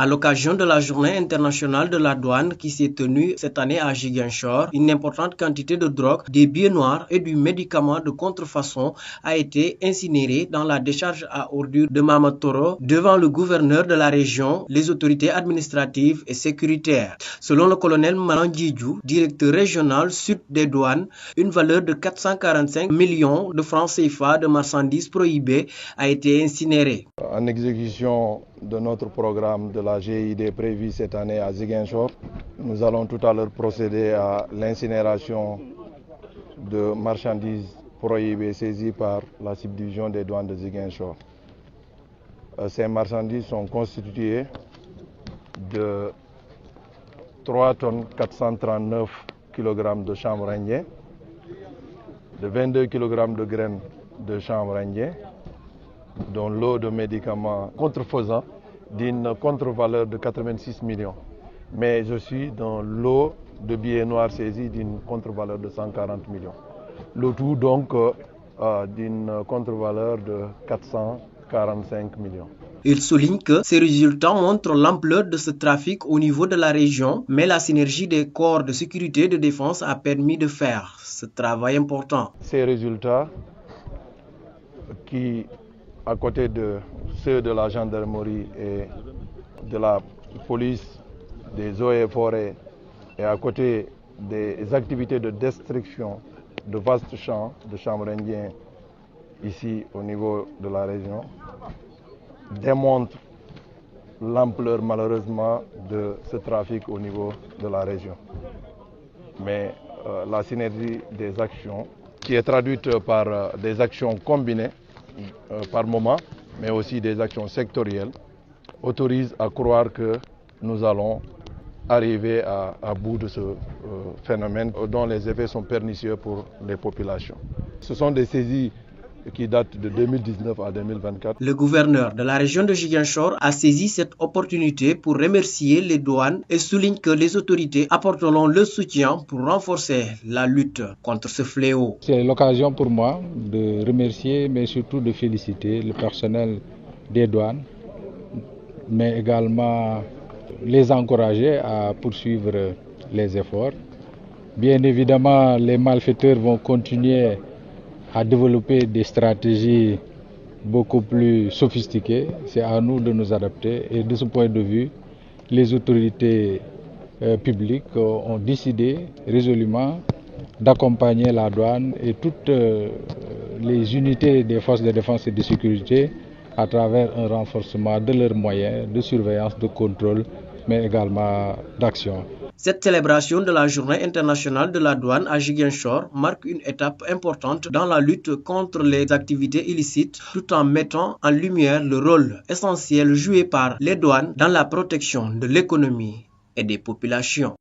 À l'occasion de la Journée internationale de la douane qui s'est tenue cette année à Ziguinchor, une importante quantité de drogue, des billets noirs et du médicament de contrefaçon a été incinérée dans la décharge à ordures de Mamatoro devant le gouverneur de la région, les autorités administratives et sécuritaires. Selon le colonel Marandjidjou, directeur régional sud des douanes, une valeur de 445 millions de francs CFA de marchandises prohibées a été incinérée. En exécution de notre programme de la GID prévu cette année à Ziguinchor, nous allons tout à l'heure procéder à l'incinération de marchandises prohibées saisies par la subdivision des douanes de Ziguinchor. Ces marchandises sont constituées de 3 tonnes 439 kg de chanvre indien, de 22 kg de graines de chanvre indien, dont lot de médicaments contrefaisants d'une contre-valeur de 86 millions. Mais je suis dans l'eau de billets noirs saisis d'une contre-valeur de 140 millions. Le tout donc d'une contre-valeur de 445 millions. Il souligne que ces résultats montrent l'ampleur de ce trafic au niveau de la région, mais la synergie des corps de sécurité et de défense a permis de faire ce travail important. Ces résultats qui, à côté de ceux de la gendarmerie et de la police, des eaux et forêts, et à côté des activités de destruction de vastes champs de chanvre indien ici au niveau de la région, démontrent l'ampleur malheureusement de ce trafic au niveau de la région. Mais la synergie des actions, qui est traduite par des actions combinées par moment, mais aussi des actions sectorielles, autorise à croire que nous allons arriver à bout de ce phénomène dont les effets sont pernicieux pour les populations. Ce sont des saisies qui datent de 2019 à 2024. Le gouverneur de la région de Ziguinchor a saisi cette opportunité pour remercier les douanes et souligne que les autorités apporteront le soutien pour renforcer la lutte contre ce fléau. C'est l'occasion pour moi de remercier, mais surtout de féliciter le personnel des douanes, mais également les encourager à poursuivre les efforts. Bien évidemment, les malfaiteurs vont continuer à développer des stratégies beaucoup plus sophistiquées. C'est à nous de nous adapter et de ce point de vue, les autorités publiques ont décidé résolument d'accompagner la douane et toutes les unités des forces de défense et de sécurité à travers un renforcement de leurs moyens de surveillance, de contrôle, mais également d'action. Cette célébration de la Journée internationale de la douane à Ziguinchor marque une étape importante dans la lutte contre les activités illicites, tout en mettant en lumière le rôle essentiel joué par les douanes dans la protection de l'économie et des populations.